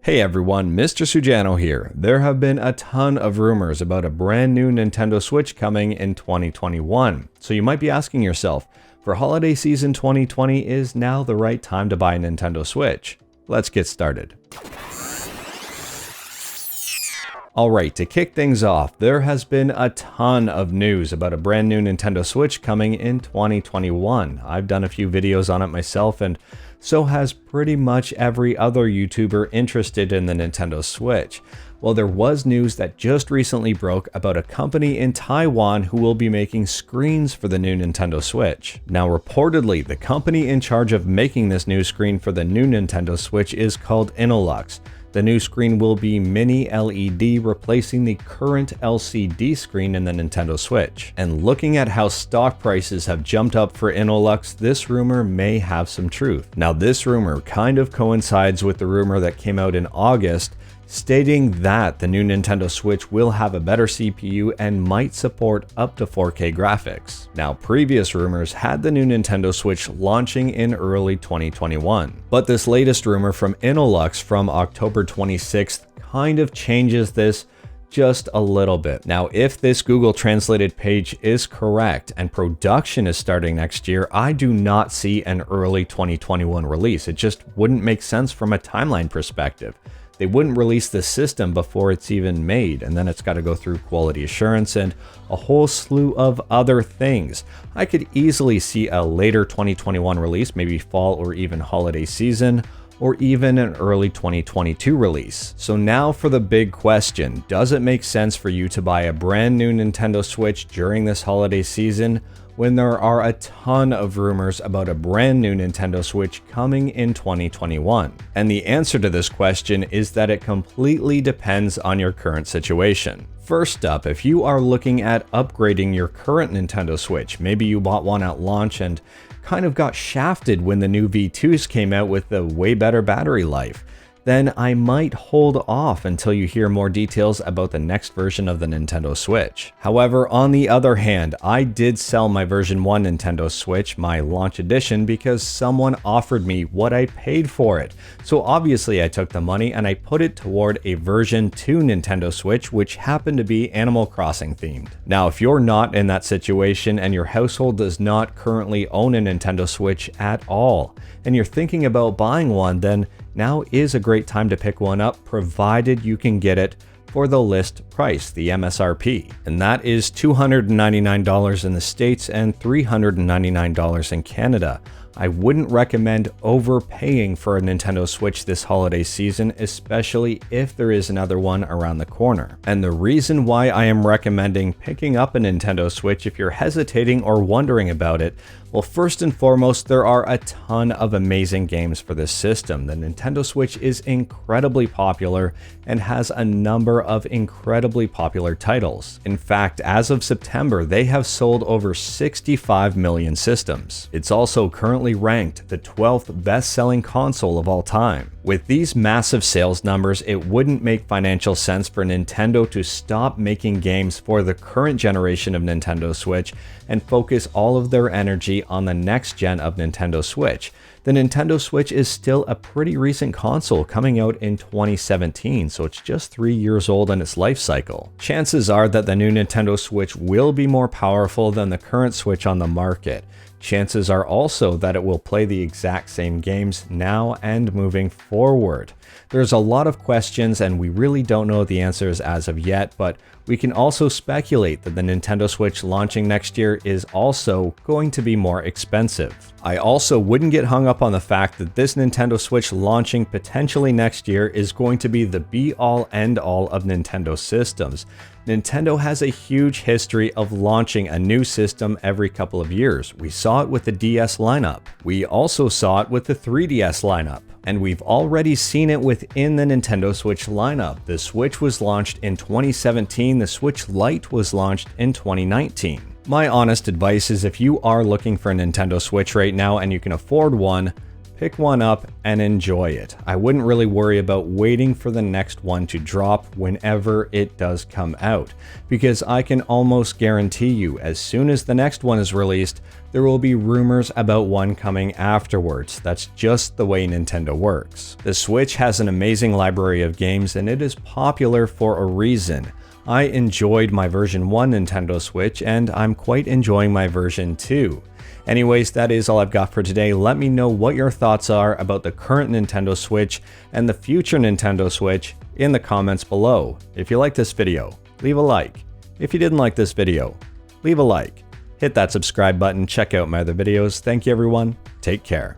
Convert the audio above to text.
Hey everyone, Mr. Sujano here. There have been a ton of rumors about a brand new Nintendo Switch coming in 2021. So you might be asking yourself, for holiday season 2020, is now the right time to buy a Nintendo Switch? Let's get started. Alright, to kick things off, there has been a ton of news about a brand new Nintendo Switch coming in 2021. I've done a few videos on it myself, and so has pretty much every other YouTuber interested in the Nintendo Switch. Well, there was news that just recently broke about a company in Taiwan who will be making screens for the new Nintendo Switch. Now, reportedly, the company in charge of making this new screen for the new Nintendo Switch is called Innolux. The new screen will be mini LED, replacing the current LCD screen in the Nintendo Switch. And looking at how stock prices have jumped up for Innolux, this rumor may have some truth. Now, this rumor kind of coincides with the rumor that came out in August, stating that the new Nintendo Switch will have a better CPU and might support up to 4K graphics. Now, previous rumors had the new Nintendo Switch launching in early 2021, but this latest rumor from Innolux from October 26th kind of changes this just a little bit. Now, if this Google translated page is correct and production is starting next year, I do not see an early 2021 release. It just wouldn't make sense from a timeline perspective. They wouldn't release the system before it's even made, and then it's got to go through quality assurance and a whole slew of other things. I could easily see a later 2021 release, maybe fall or even holiday season, or even an early 2022 release. So now for the big question, does it make sense for you to buy a brand new Nintendo Switch during this holiday season when there are a ton of rumors about a brand new Nintendo Switch coming in 2021? And the answer to this question is that it completely depends on your current situation. First up, if you are looking at upgrading your current Nintendo Switch, maybe you bought one at launch and kind of got shafted when the new V2s came out with a way better battery life, then I might hold off until you hear more details about the next version of the Nintendo Switch. However, on the other hand, I did sell my version 1 Nintendo Switch, my launch edition, because someone offered me what I paid for it. So obviously I took the money and I put it toward a version 2 Nintendo Switch, which happened to be Animal Crossing themed. Now, if you're not in that situation and your household does not currently own a Nintendo Switch at all, and you're thinking about buying one, then now is a great time to pick one up, provided you can get it for the list price, the MSRP. And that is $299 in the States and $399 in Canada. I wouldn't recommend overpaying for a Nintendo Switch this holiday season, especially if there is another one around the corner. And the reason why I am recommending picking up a Nintendo Switch if you're hesitating or wondering about it, well, first and foremost, there are a ton of amazing games for this system. The Nintendo Switch is incredibly popular and has a number of incredibly popular titles. In fact, as of September, they have sold over 65 million systems. It's also currently ranked the 12th best-selling console of all time. With these massive sales numbers, it wouldn't make financial sense for Nintendo to stop making games for the current generation of Nintendo Switch and focus all of their energy on the next gen of Nintendo Switch. The Nintendo Switch is still a pretty recent console, coming out in 2017, so it's just 3 years old in its life cycle. Chances are that the new Nintendo Switch will be more powerful than the current Switch on the market. Chances are also that it will play the exact same games now and moving forward. There's a lot of questions and we really don't know the answers as of yet, but we can also speculate that the Nintendo Switch launching next year is also going to be more expensive. I also wouldn't get hung up on the fact that this Nintendo Switch launching potentially next year is going to be the be-all end-all of Nintendo systems. Nintendo has a huge history of launching a new system every couple of years. We saw it with the DS lineup. We also saw it with the 3DS lineup. And we've already seen it within the Nintendo Switch lineup. The Switch was launched in 2017, the Switch Lite was launched in 2019. My honest advice is if you are looking for a Nintendo Switch right now and you can afford one, pick one up and enjoy it. I wouldn't really worry about waiting for the next one to drop whenever it does come out, because I can almost guarantee you as soon as the next one is released, there will be rumors about one coming afterwards. That's just the way Nintendo works. The Switch has an amazing library of games and it is popular for a reason. I enjoyed my version 1 Nintendo Switch and I'm quite enjoying my version 2. Anyways, that is all I've got for today. Let me know what your thoughts are about the current Nintendo Switch and the future Nintendo Switch in the comments below. If you liked this video, leave a like. If you didn't like this video, leave a like. Hit that subscribe button, check out my other videos. Thank you everyone, take care.